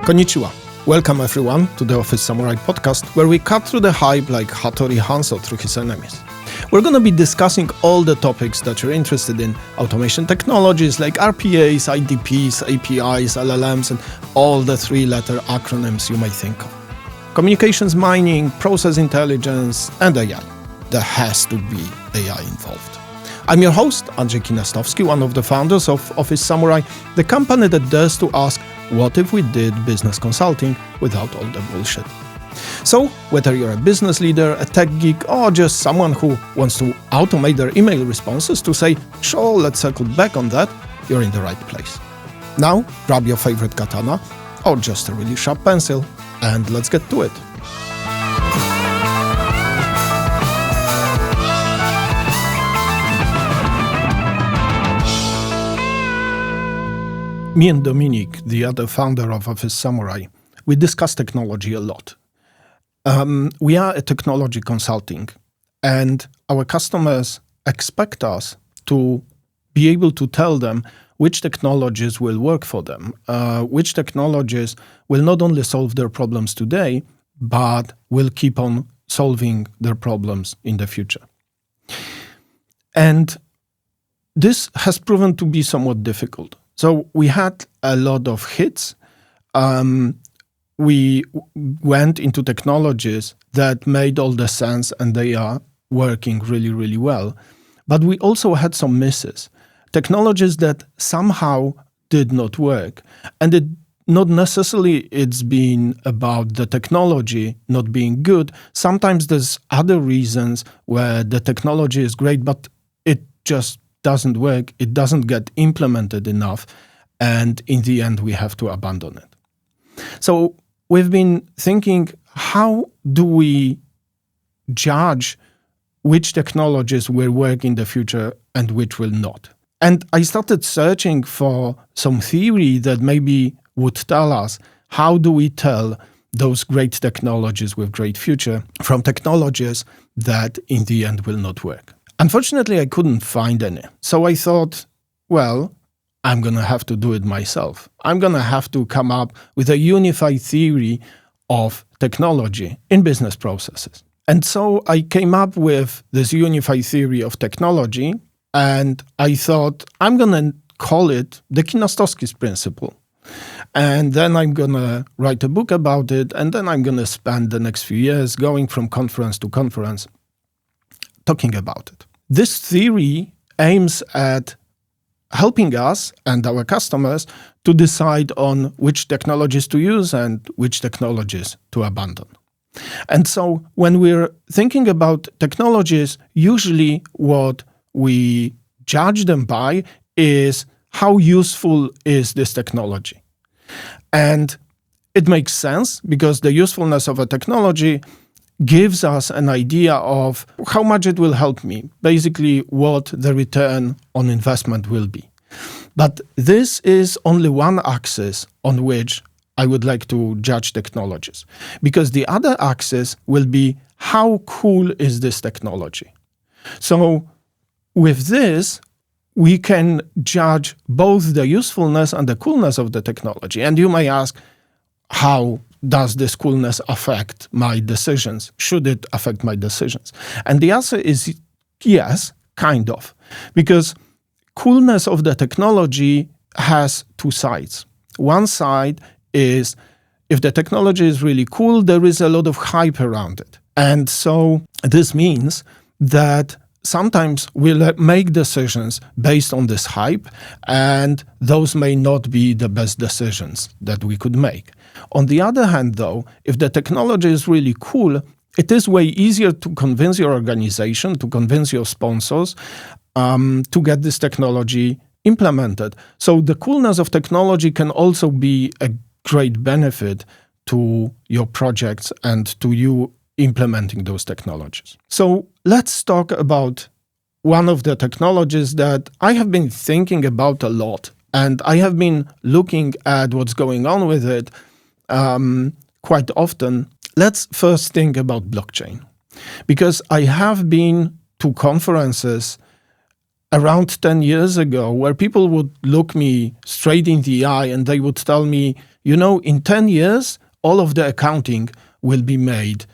Konnichiwa. Welcome everyone to the Office Samurai podcast, where we cut through the hype like Hattori Hanzo through his enemies. We're going to be discussing all the topics that you're interested in, automation technologies like RPAs, IDPs, APIs, LLMs, and all the three-letter acronyms you might think of. Communications mining, process intelligence, and AI. There has to be AI involved. I'm your host, Andrzej Kinastowski, one of the founders of Office Samurai, the company that dares to ask, what if we did business consulting without all the bullshit? So, whether you're a business leader, a tech geek, or just someone who wants to automate their email responses to say, sure, let's circle back on that, you're in the right place. Now, grab your favorite katana, or just a really sharp pencil, and let's get to it. Me and Dominic, the other founder of Office Samurai, we discuss technology a lot. We are a technology consulting, and our customers expect us to be able to tell them which technologies will work for them, which technologies will not only solve their problems today, but will keep on solving their problems in the future. And this has proven to be somewhat difficult. So we had a lot of hits. We went into technologies that made all the sense and they are working really, really well. But we also had some misses. Technologies that somehow did not work. And it not necessarily it's been about the technology not being good. Sometimes there's other reasons where the technology is great, but it just doesn't work, it doesn't get implemented enough, and in the end we have to abandon it. So we've been thinking, how do we judge which technologies will work in the future and which will not? And I started searching for some theory that maybe would tell us, how do we tell those great technologies with great future from technologies that in the end will not work? Unfortunately, I couldn't find any. So I thought, well, I'm going to have to do it myself. I'm going to have to come up with a unified theory of technology in business processes. And so I came up with this unified theory of technology, and I thought, I'm going to call it the Kinastowski Principle. And then I'm going to write a book about it, and then I'm going to spend the next few years going from conference to conference talking about it. This theory aims at helping us and our customers to decide on which technologies to use and which technologies to abandon. And so when we're thinking about technologies, usually what we judge them by is how useful is this technology. And it makes sense because the usefulness of a technology gives us an idea of how much it will help me, basically what the return on investment will be. But this is only one axis on which I would like to judge technologies, because the other axis will be how cool is this technology. So with this, we can judge both the usefulness and the coolness of the technology. And you may ask, how does this coolness affect my decisions? Should it affect my decisions? And the answer is yes, kind of. Because coolness of the technology has two sides. One side is if the technology is really cool, there is a lot of hype around it. And so this means that sometimes we'll make decisions based on this hype, and those may not be the best decisions that we could make. On the other hand, though, if the technology is really cool, it is way easier to convince your organization, to convince your sponsors to get this technology implemented. So the coolness of technology can also be a great benefit to your projects and to you implementing those technologies. So let's talk about one of the technologies that I have been thinking about a lot, and I have been looking at what's going on with it quite often. Let's first think about blockchain, because I have been to conferences around 10 years ago where people would look me straight in the eye and they would tell me, in 10 years, all of the accounting will be made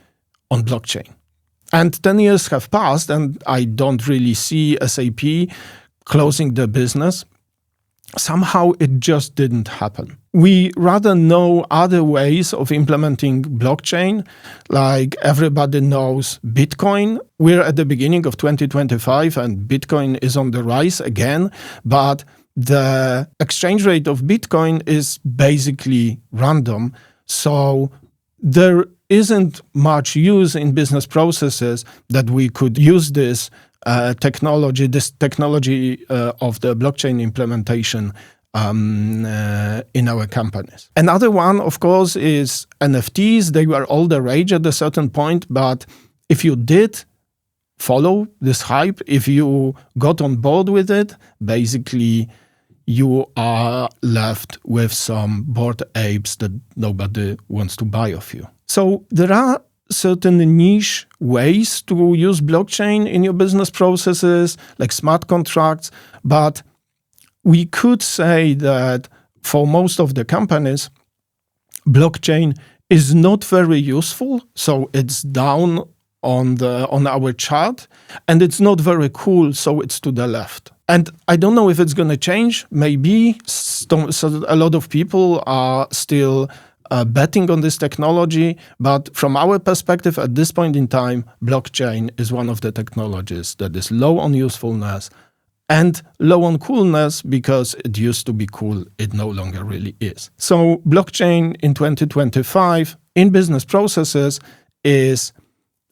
on blockchain. And 10 years have passed, and I don't really see SAP closing the business. Somehow it just didn't happen. We rather know other ways of implementing blockchain, like everybody knows Bitcoin. We're at the beginning of 2025 and Bitcoin is on the rise again, but the exchange rate of Bitcoin is basically random. So there isn't much use in business processes that we could use this technology of the blockchain implementation in our companies. Another one, of course, is NFTs. They were all the rage at a certain point, but if you did follow this hype, if you got on board with it, basically you are left with some bored apes that nobody wants to buy of you. So there are certain niche ways to use blockchain in your business processes, like smart contracts, but we could say that for most of the companies, blockchain is not very useful. So it's down on our chart, and it's not very cool, so it's to the left. And I don't know if it's going to change. Maybe so a lot of people are still betting on this technology, but from our perspective at this point in time, blockchain is one of the technologies that is low on usefulness and low on coolness, because it used to be cool, it no longer really is. So blockchain in 2025 in business processes is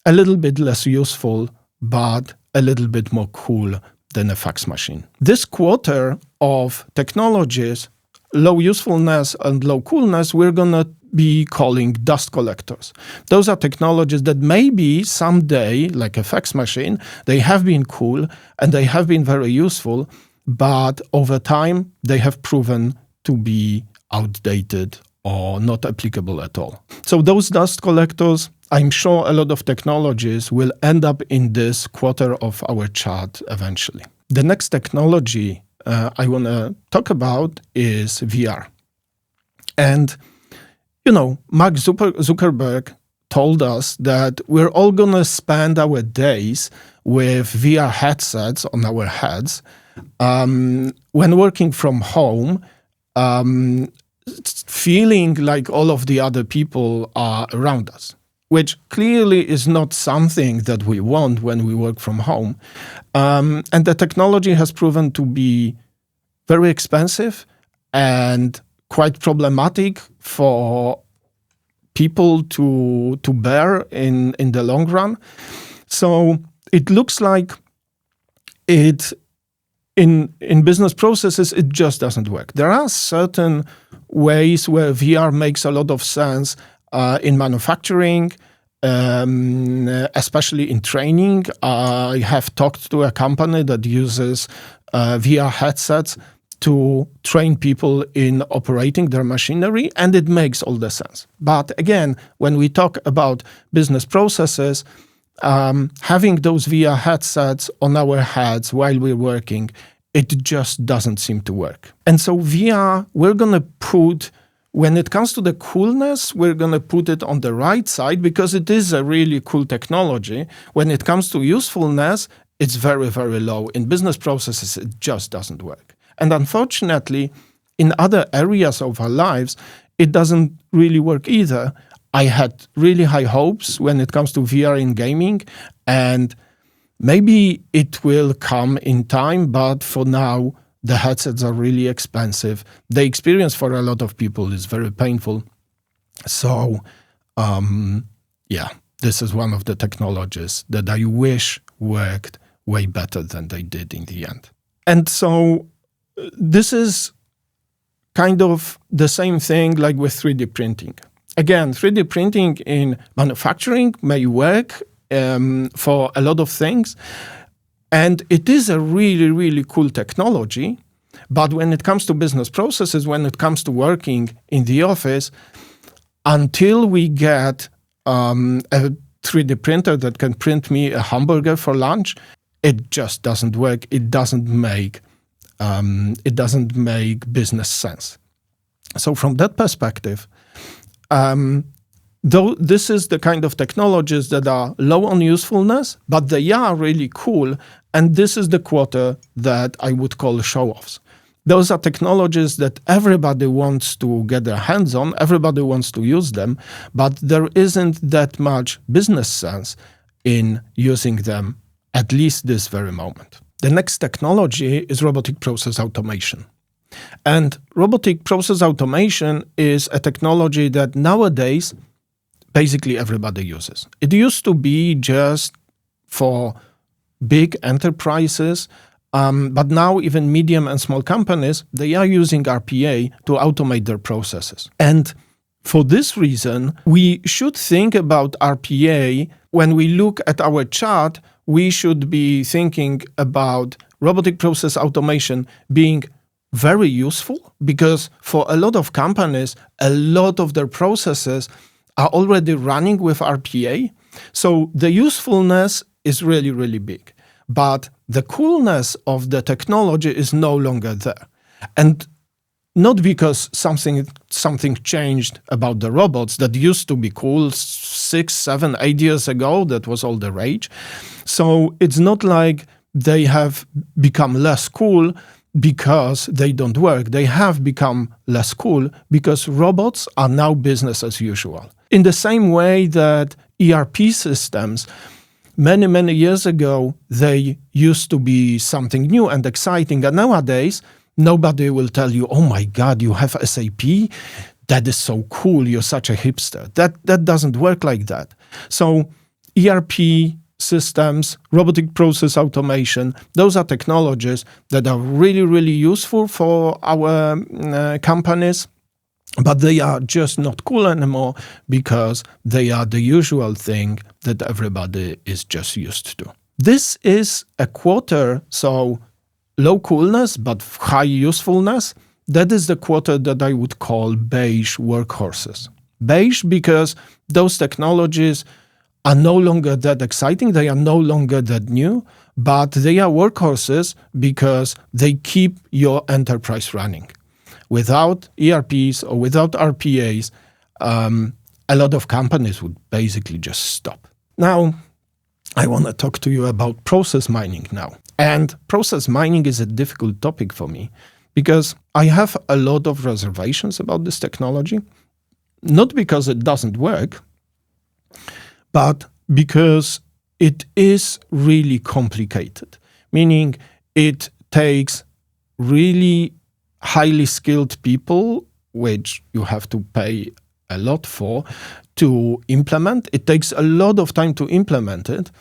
a little bit less useful, but a little bit more cool than a fax machine. This quarter of technologies, low usefulness and low coolness, we're going to be calling dust collectors. Those are technologies that maybe someday, like a fax machine, they have been cool and they have been very useful, but over time they have proven to be outdated or not applicable at all. So those dust collectors, I'm sure a lot of technologies will end up in this quarter of our chart eventually. The next technology I want to talk about is VR. And, Mark Zuckerberg told us that we're all going to spend our days with VR headsets on our heads when working from home, feeling like all of the other people are around us, which clearly is not something that we want when we work from home. And the technology has proven to be very expensive and quite problematic for people to bear in the long run. So it looks like it in business processes, it just doesn't work. There are certain ways where VR makes a lot of sense in manufacturing, especially in training. I have talked to a company that uses VR headsets to train people in operating their machinery, and it makes all the sense. But again, when we talk about business processes, having those VR headsets on our heads while we're working, it just doesn't seem to work. And so VR, we're going to put, when it comes to the coolness, we're going to put it on the right side because it is a really cool technology. When it comes to usefulness, it's very, very low. In business processes, it just doesn't work. And unfortunately, in other areas of our lives, it doesn't really work either. I had really high hopes when it comes to VR in gaming, and maybe it will come in time, but for now, the headsets are really expensive. The experience for a lot of people is very painful. So, this is one of the technologies that I wish worked way better than they did in the end. And so this is kind of the same thing like with 3D printing. Again, 3D printing in manufacturing may work for a lot of things, and it is a really, really cool technology. But when it comes to business processes, when it comes to working in the office, until we get a 3D printer that can print me a hamburger for lunch, it just doesn't work. It doesn't make business sense. So from that perspective, though this is the kind of technologies that are low on usefulness, but they are really cool. And this is the quarter that I would call show-offs. Those are technologies that everybody wants to get their hands on, everybody wants to use them, but there isn't that much business sense in using them, at least this very moment. The next technology is robotic process automation. And robotic process automation is a technology that nowadays basically everybody uses. It used to be just for big enterprises, but now even medium and small companies, they are using RPA to automate their processes. And for this reason, we should think about RPA when we look at our chart. We should be thinking about robotic process automation being very useful, because for a lot of companies, a lot of their processes are already running with RPA. So the usefulness is really, really big. But the coolness of the technology is no longer there. And not because something changed about the robots that used to be cool 6, 7, 8 years ago. That was all the rage. So it's not like they have become less cool because they don't work. They have become less cool because robots are now business as usual. In the same way that ERP systems, many, many years ago, they used to be something new and exciting. And nowadays, nobody will tell you, oh my God, you have SAP? That is so cool. You're such a hipster. That doesn't work like that. So ERP systems, robotic process automation, those are technologies that are really, really useful for our companies, but they are just not cool anymore because they are the usual thing that everybody is just used to. This is a quarter, so low coolness, but high usefulness. That is the quarter that I would call beige workhorses. Beige because those technologies are no longer that exciting, they are no longer that new, but they are workhorses because they keep your enterprise running. Without ERPs or without RPAs, a lot of companies would basically just stop. Now, I want to talk to you about process mining now. And process mining is a difficult topic for me because I have a lot of reservations about this technology, not because it doesn't work, but because it is really complicated, meaning it takes really highly skilled people, which you have to pay a lot for, to implement. It takes a lot of time to implement it.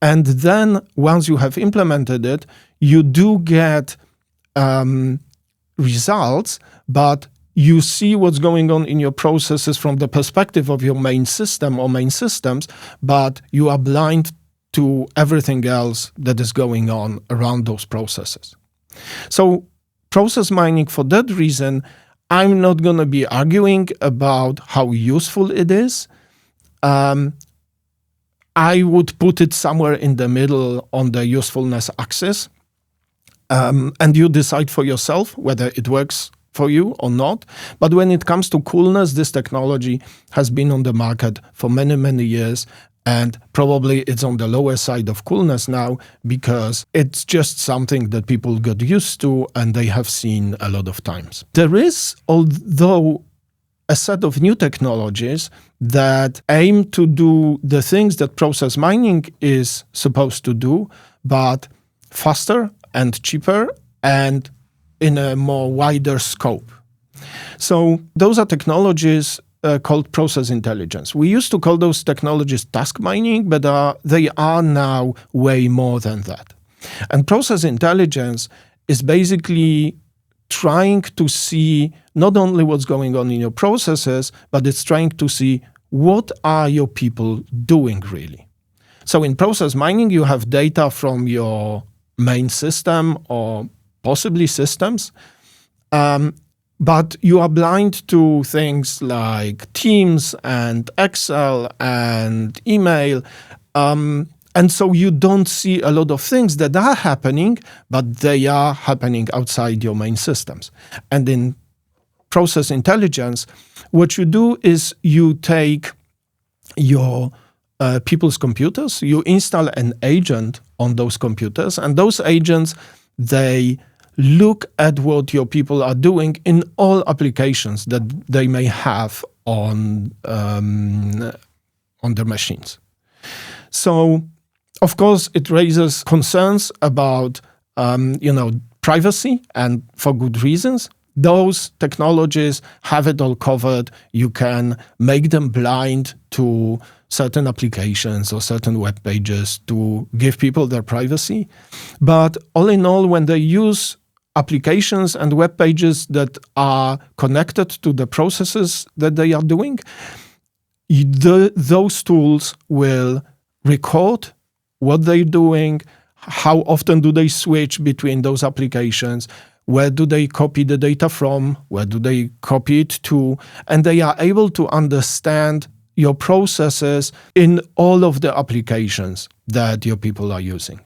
And then once you have implemented it, you do get results, but you see what's going on in your processes from the perspective of your main system or main systems, but you are blind to everything else that is going on around those processes. So process mining, for that reason, I'm not going to be arguing about how useful it is. I would put it somewhere in the middle on the usefulness axis. And you decide for yourself whether it works for you or not. But when it comes to coolness, this technology has been on the market for many, many years. And probably it's on the lower side of coolness now because it's just something that people got used to and they have seen a lot of times. There is, although, a set of new technologies that aim to do the things that process mining is supposed to do, but faster and cheaper and in a more wider scope. So those are technologies called process intelligence. We used to call those technologies task mining, but they are now way more than that. And process intelligence is basically trying to see not only what's going on in your processes, but it's trying to see what are your people doing really. So in process mining, you have data from your main system or possibly systems, but you are blind to things like Teams and Excel and email. And so you don't see a lot of things that are happening, but they are happening outside your main systems. And in process intelligence, what you do is you take your people's computers, you install an agent on those computers, and those agents, they look at what your people are doing in all applications that they may have on their machines. So, of course, it raises concerns about, privacy, and for good reasons. Those technologies have it all covered. You can make them blind to certain applications or certain web pages to give people their privacy. But all in all, when they use applications and web pages that are connected to the processes that they are doing, those tools will record what they're doing, how often do they switch between those applications, where do they copy the data from, where do they copy it to, and they are able to understand your processes in all of the applications that your people are using.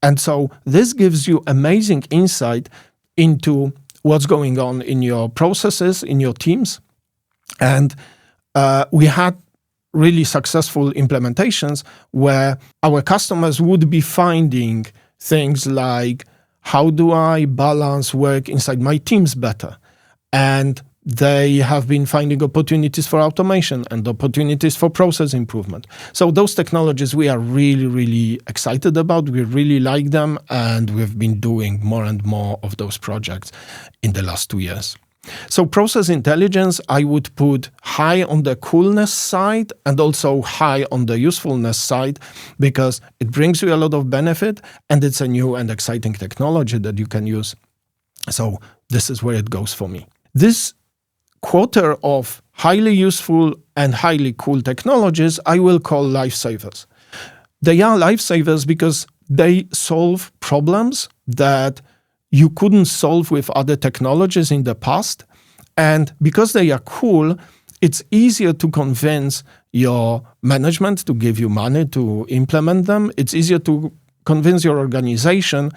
And so this gives you amazing insight into what's going on in your processes, in your teams. And we had really successful implementations where our customers would be finding things like, how do I balance work inside my teams better? And they have been finding opportunities for automation and opportunities for process improvement. So those technologies we are really, really excited about. We really like them, and we've been doing more and more of those projects in the last 2 years. So process intelligence, I would put high on the coolness side and also high on the usefulness side, because it brings you a lot of benefit and it's a new and exciting technology that you can use. So this is where it goes for me. This quarter of highly useful and highly cool technologies I will call lifesavers. They are lifesavers because they solve problems that you couldn't solve with other technologies in the past. And because they are cool, it's easier to convince your management to give you money to implement them. It's easier to convince your organization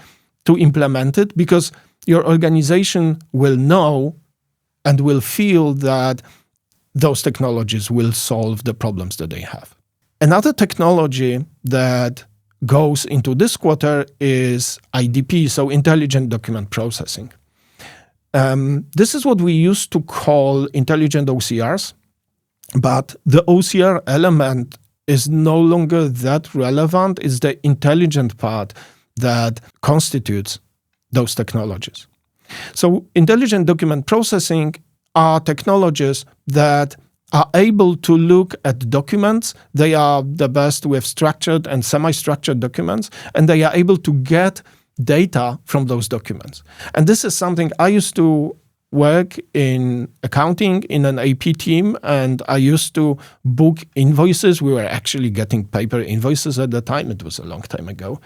to implement it, because your organization will know and will feel that those technologies will solve the problems that they have. Another technology that goes into this quarter is IDP, so Intelligent Document Processing. This is what we used to call intelligent OCRs, but the OCR element is no longer that relevant. It's the intelligent part that constitutes those technologies. So intelligent document processing are technologies that are able to look at documents. They are the best with structured and semi-structured documents, and they are able to get data from those documents. And this is something I used to work in accounting in an AP team, and I used to book invoices. We were actually getting paper invoices at the time. It was a long time ago.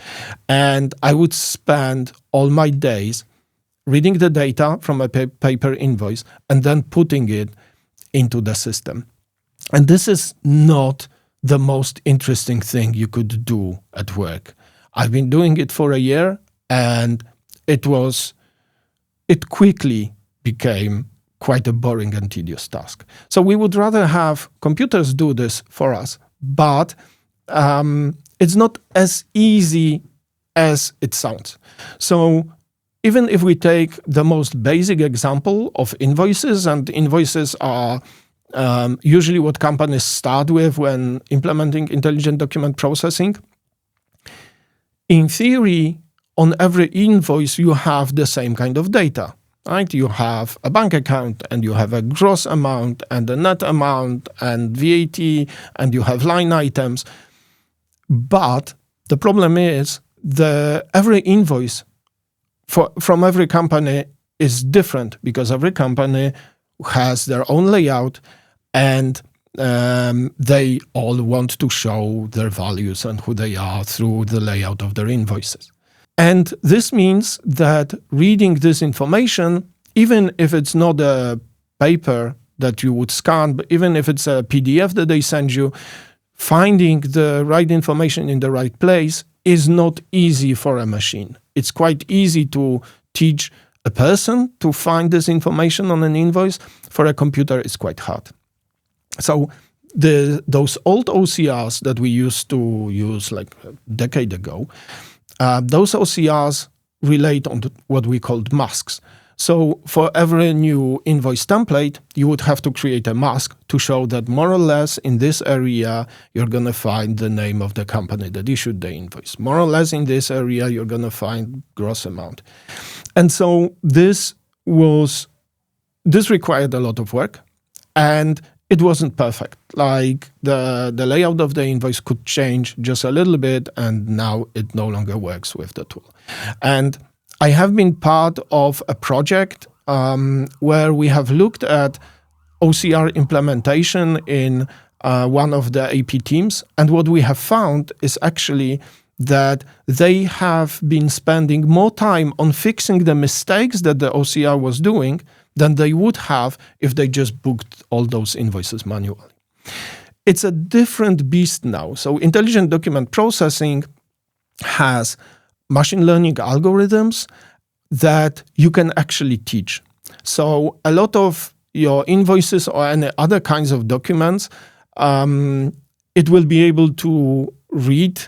And I would spend all my days reading the data from a paper invoice and then putting it into the system. And this is not the most interesting thing you could do at work. I've been doing it for a year, and it quickly became quite a boring and tedious task. So we would rather have computers do this for us, but it's not as easy as it sounds. So even if we take the most basic example of invoices, and invoices are usually what companies start with when implementing intelligent document processing, in theory, on every invoice, you have the same kind of data, right? You have a bank account, and you have a gross amount and a net amount and VAT, and you have line items. But the problem is every invoice from every company is different, because every company has their own layout, and they all want to show their values and who they are through the layout of their invoices. And this means that reading this information, even if it's not a paper that you would scan, but even if it's a PDF that they send you, finding the right information in the right place is not easy for a machine. It's quite easy to teach a person to find this information on an invoice. For a computer, it's quite hard. So those old OCRs that we used to use like a decade ago, those OCRs relate on to what we called masks. So for every new invoice template, you would have to create a mask to show that more or less in this area, you're going to find the name of the company that issued the invoice. More or less in this area, you're going to find gross amount. And so this required a lot of work, and it wasn't perfect. Like the layout of the invoice could change just a little bit, and now it no longer works with the tool. And I have been part of a project where we have looked at OCR implementation in one of the AP teams. And what we have found is actually that they have been spending more time on fixing the mistakes that the OCR was doing than they would have if they just booked all those invoices manually. It's a different beast now. So intelligent document processing has machine learning algorithms that you can actually teach. So a lot of your invoices or any other kinds of documents, it will be able to read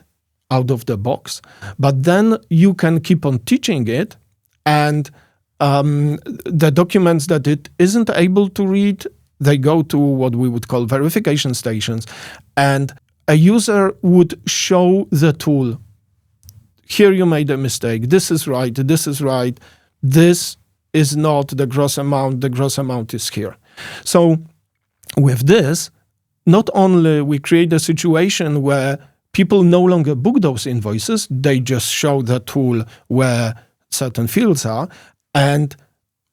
out of the box. But then you can keep on teaching it, and the documents that it isn't able to read, they go to what we would call verification stations, and a user would show the tool, here you made a mistake, this is right, this is right, this is not the gross amount is here. So with this, not only we create a situation where people no longer book those invoices, they just show the tool where certain fields are, and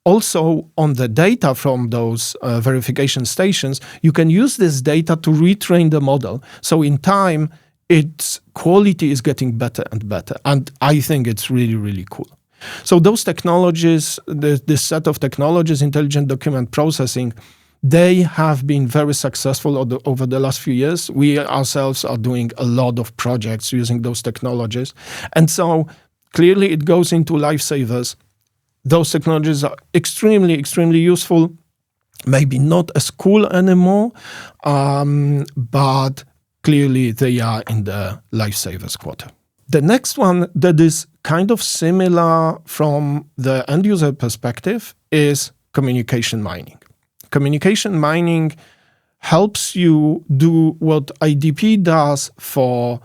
also on the data from those verification stations, you can use this data to retrain the model. So in time, its quality is getting better and better. And I think it's really, really cool. So those technologies, this set of technologies, intelligent document processing, they have been very successful over the last few years. We ourselves are doing a lot of projects using those technologies. And so clearly it goes into Lifesavers. Those technologies are extremely, extremely useful, maybe not as cool anymore, but clearly they are in the Lifesavers quarter. The next one that is kind of similar from the end user perspective is communication mining. Communication mining helps you do what IDP does for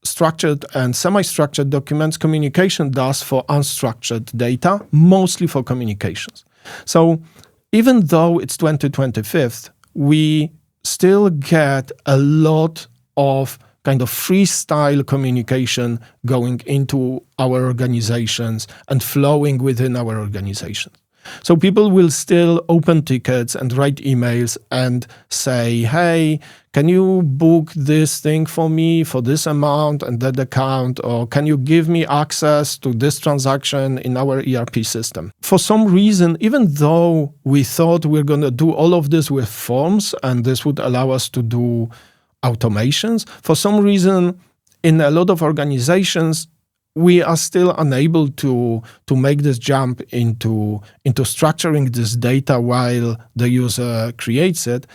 structured and semi-structured documents. Communication does for unstructured data, mostly for communications. So even though it's 2025, we still get a lot of kind of freestyle communication going into our organizations and flowing within our organizations. So people will still open tickets and write emails and say, hey, can you book this thing for me for this amount and that account? Or can you give me access to this transaction in our ERP system? For some reason, even though we thought we're going to do all of this with forms and this would allow us to do automations, for some reason, in a lot of organizations, we are still unable to make this jump into structuring this data while the user creates it.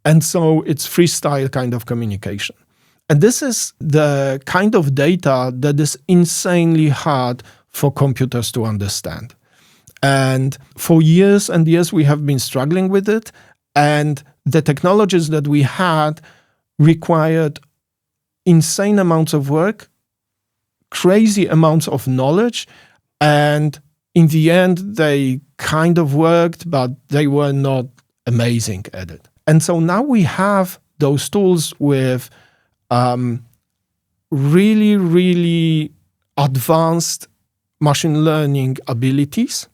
And so it's freestyle kind of communication. And this is the kind of data that is insanely hard for computers to understand. And for years and years, we have been struggling with it. And the technologies that we had required insane amounts of work, crazy amounts of knowledge, and in the end, they kind of worked, but they were not amazing at it. And so now we have those tools with really, really advanced machine learning abilities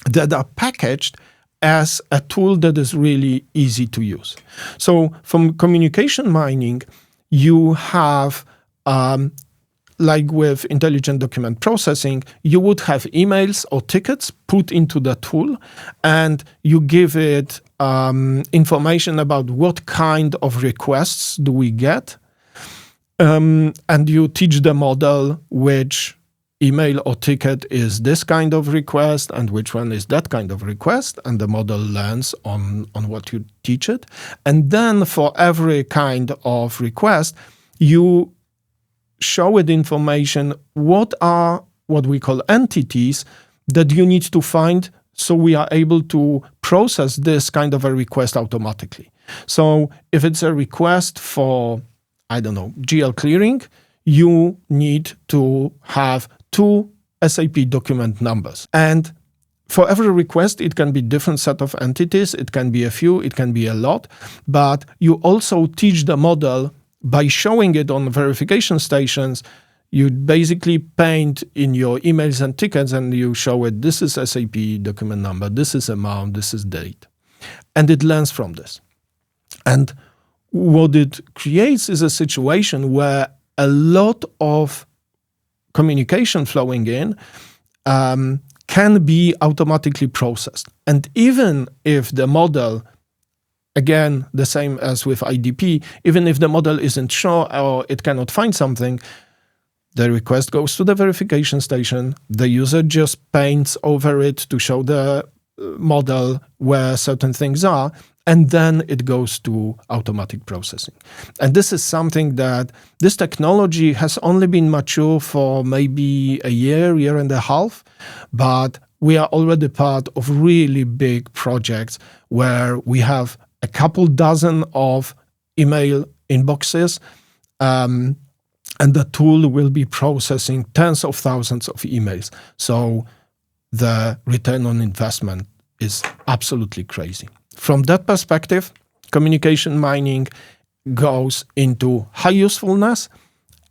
that are packaged as a tool that is really easy to use. So from communication mining, you have like with intelligent document processing, you would have emails or tickets put into the tool, and you give it information about what kind of requests do we get, and you teach the model which email or ticket is this kind of request and which one is that kind of request, and the model learns on what you teach it. And then for every kind of request, you show it information, what are what we call entities that you need to find, so we are able to process this kind of a request automatically. So if it's a request for, I don't know, GL clearing, you need to have 2 SAP document numbers. And for every request, it can be different set of entities. It can be a few, it can be a lot. But you also teach the model by showing it on verification stations. You basically paint in your emails and tickets and you show it, this is SAP document number, this is amount, this is date. And it learns from this. And what it creates is a situation where a lot of communication flowing in can be automatically processed. And even if the model, again, the same as with IDP, even if the model isn't sure or it cannot find something, the request goes to the verification station. The user just paints over it to show the model where certain things are, and then it goes to automatic processing. And this is something that this technology has only been mature for maybe a year and a half, but we are already part of really big projects where we have a couple dozen of email inboxes, and the tool will be processing tens of thousands of emails. So the return on investment is absolutely crazy. From that perspective, communication mining goes into high usefulness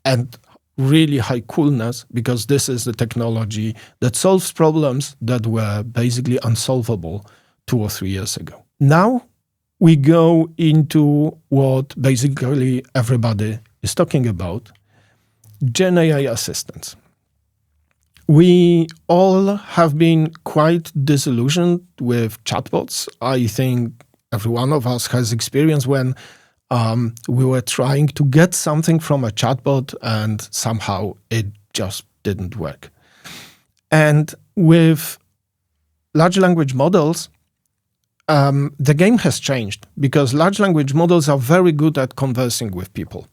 and really high coolness, because this is the technology that solves problems that were basically unsolvable 2 or 3 years ago. Now we go into what basically everybody is talking about, Gen AI assistants. We all have been quite disillusioned with chatbots. I think every one of us has experience when we were trying to get something from a chatbot and somehow it just didn't work. And with large language models, the game has changed, because large language models are very good at conversing with people.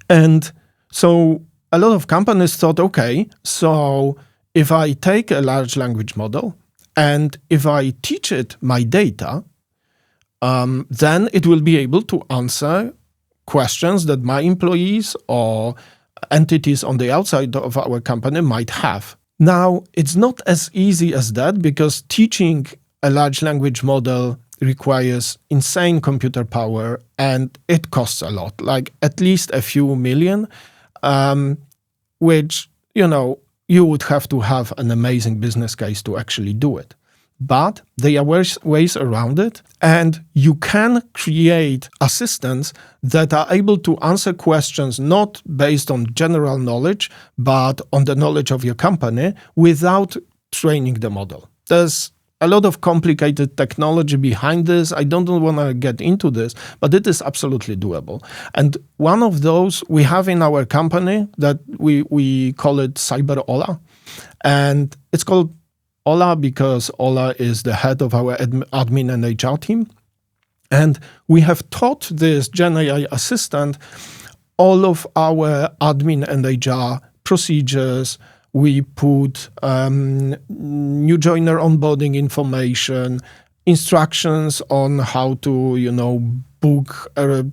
And so a lot of companies thought, okay, so if I take a large language model and if I teach it my data, then it will be able to answer questions that my employees or entities on the outside of our company might have. Now, it's not as easy as that, because teaching a large language model requires insane computer power and it costs a lot, like at least a few million. Which, you would have to have an amazing business case to actually do it. But there are ways around it, and you can create assistants that are able to answer questions not based on general knowledge, but on the knowledge of your company without training the model. There's a lot of complicated technology behind this. I don't want to get into this, but it is absolutely doable. And one of those we have in our company that we call it Cyber Ola. And it's called Ola because Ola is the head of our admin and HR team. And we have taught this Gen AI assistant all of our admin and HR procedures. We put new joiner onboarding information, instructions on how to, book a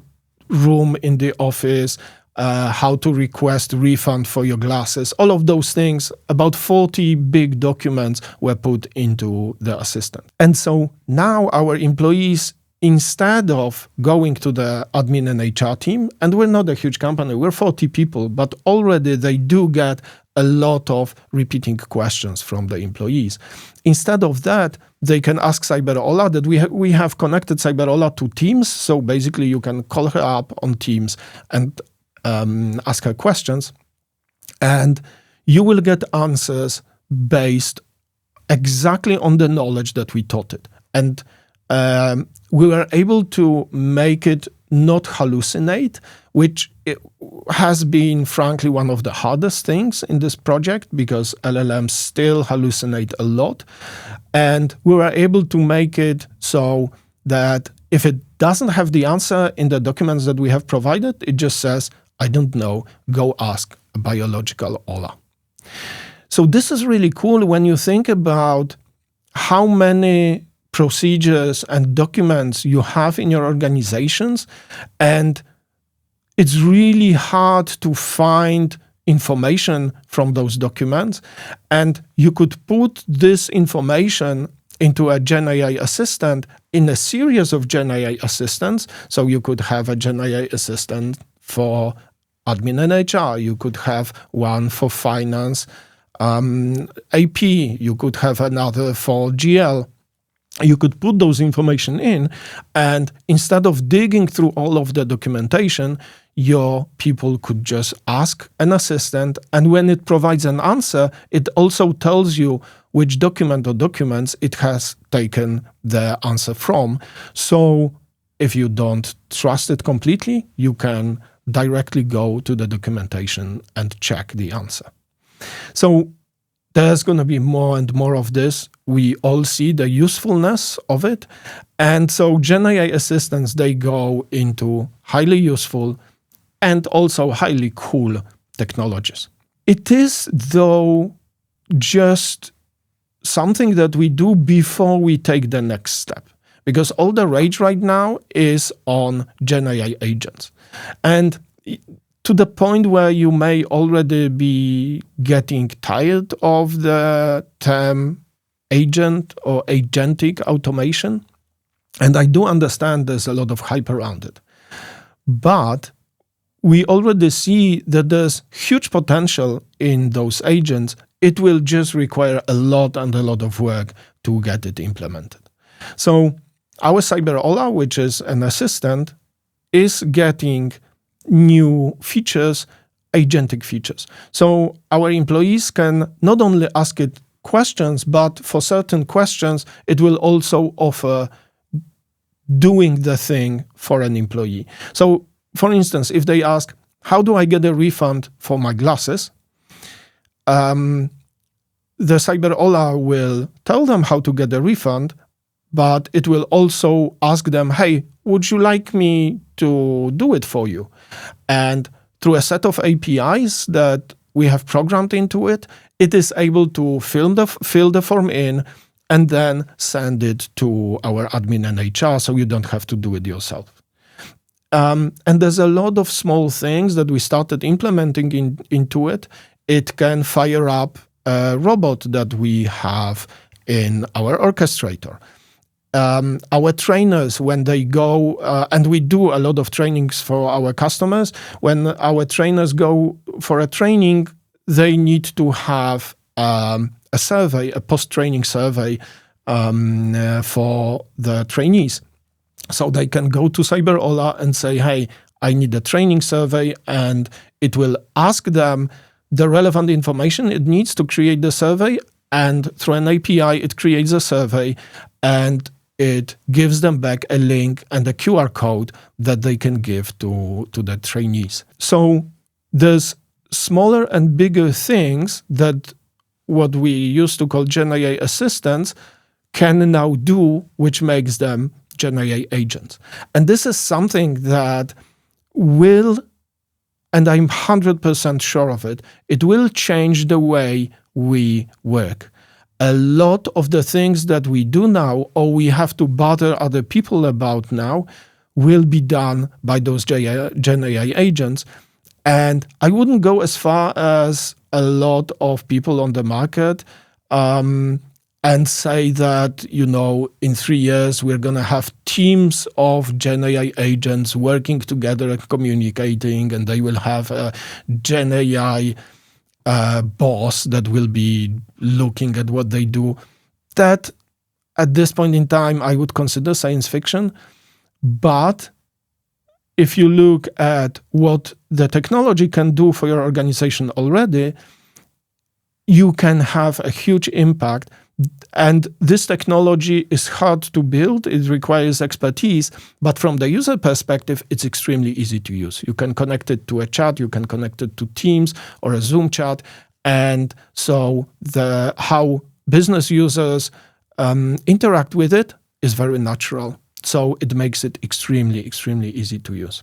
room in the office, how to request refund for your glasses. All of those things, about 40 big documents were put into the assistant. And so now our employees, instead of going to the admin and HR team, and we're not a huge company, we're 40 people, but already they do get a lot of repeating questions from the employees. Instead of that, they can ask Cyber Ola that we have connected Cyber Ola to Teams. So basically you can call her up on Teams and ask her questions, and you will get answers based exactly on the knowledge that we taught it. And we were able to make it not hallucinate, which has been, frankly, one of the hardest things in this project because LLMs still hallucinate a lot. And we were able to make it so that if it doesn't have the answer in the documents that we have provided, it just says, I don't know, go ask a biological Ola. So this is really cool when you think about how many procedures and documents you have in your organizations, and it's really hard to find information from those documents, and you could put this information into a GenAI assistant in a series of GenAI assistants. So you could have a GenAI assistant for admin and HR, you could have one for finance, AP, you could have another for GL. You could put those information in, and instead of digging through all of the documentation, your people could just ask an assistant, and when it provides an answer, it also tells you which document or documents it has taken the answer from. So if you don't trust it completely, you can directly go to the documentation and check the answer. So there's going to be more and more of this. We all see the usefulness of it. And so GenAI assistants, they go into highly useful and also highly cool technologies. It is, though, just something that we do before we take the next step, because all the rage right now is on GenAI agents. And to the point where you may already be getting tired of the term agent or agentic automation. And I do understand there's a lot of hype around it. But we already see that there's huge potential in those agents. It will just require a lot of work to get it implemented. So our Cyber Ola, which is an assistant, is getting new features, agentic features. So our employees can not only ask it questions, but for certain questions, it will also offer doing the thing for an employee. So, for instance, if they ask, how do I get a refund for my glasses? The Cyber Ola will tell them how to get a refund, but it will also ask them, hey, would you like me to do it for you? And through a set of APIs that we have programmed into it, it is able to fill the form in and then send it to our admin and HR, so you don't have to do it yourself. And there's a lot of small things that we started implementing into it. It can fire up a robot that we have in our orchestrator. Our trainers, when they go, and we do a lot of trainings for our customers, when our trainers go for a training, they need to have a survey, a post-training survey for the trainees. So they can go to Cyber Ola and say, hey, I need a training survey, and it will ask them the relevant information it needs to create the survey, and through an API, it creates a survey, and it gives them back a link and a QR code that they can give to the trainees. So there's smaller and bigger things that what we used to call GenAI assistants can now do, which makes them GenAI agents. And this is something that will, and I'm 100% sure of it, it will change the way we work. A lot of the things that we do now, or we have to bother other people about now, will be done by those GenAI agents. And I wouldn't go as far as a lot of people on the market and say that, in 3 years, we're going to have teams of GenAI agents working together and communicating, and they will have a GenAI boss that will be looking at what they do. That, at this point in time, I would consider science fiction. But if you look at what the technology can do for your organization already, you can have a huge impact And this technology is hard to build. It requires expertise. But from the user perspective, it's extremely easy to use. You can connect it to a chat. You can connect it to Teams or a Zoom chat. And so how business users interact with it is very natural. So it makes it extremely, extremely easy to use.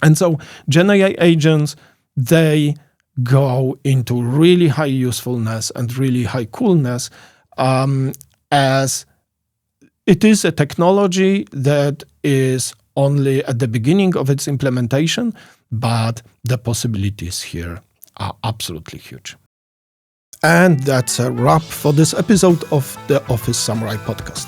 And so Gen AI agents, they go into really high usefulness and really high coolness, as it is a technology that is only at the beginning of its implementation, but the possibilities here are absolutely huge. And that's a wrap for this episode of the Office Samurai podcast.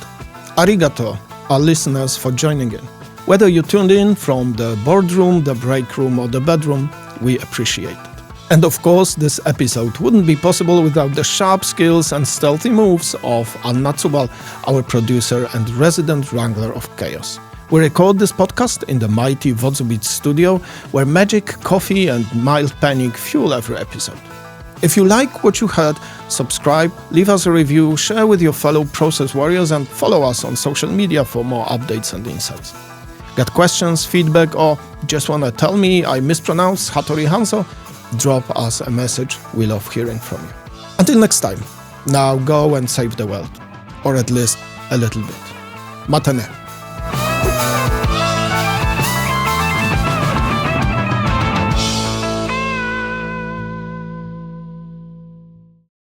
Arigato, our listeners, for joining in. Whether you tuned in from the boardroom, the break room, or the bedroom, we appreciate it. And of course, this episode wouldn't be possible without the sharp skills and stealthy moves of Anna Tsubal, our producer and resident wrangler of chaos. We record this podcast in the mighty Vodzubit studio, where magic, coffee, and mild panic fuel every episode. If you like what you heard, subscribe, leave us a review, share with your fellow process warriors, and follow us on social media for more updates and insights. Got questions, feedback, or just want to tell me I mispronounced Hattori Hanzo? Drop us a message. We love hearing from you. Until next time, now go and save the world. Or at least a little bit. Matane.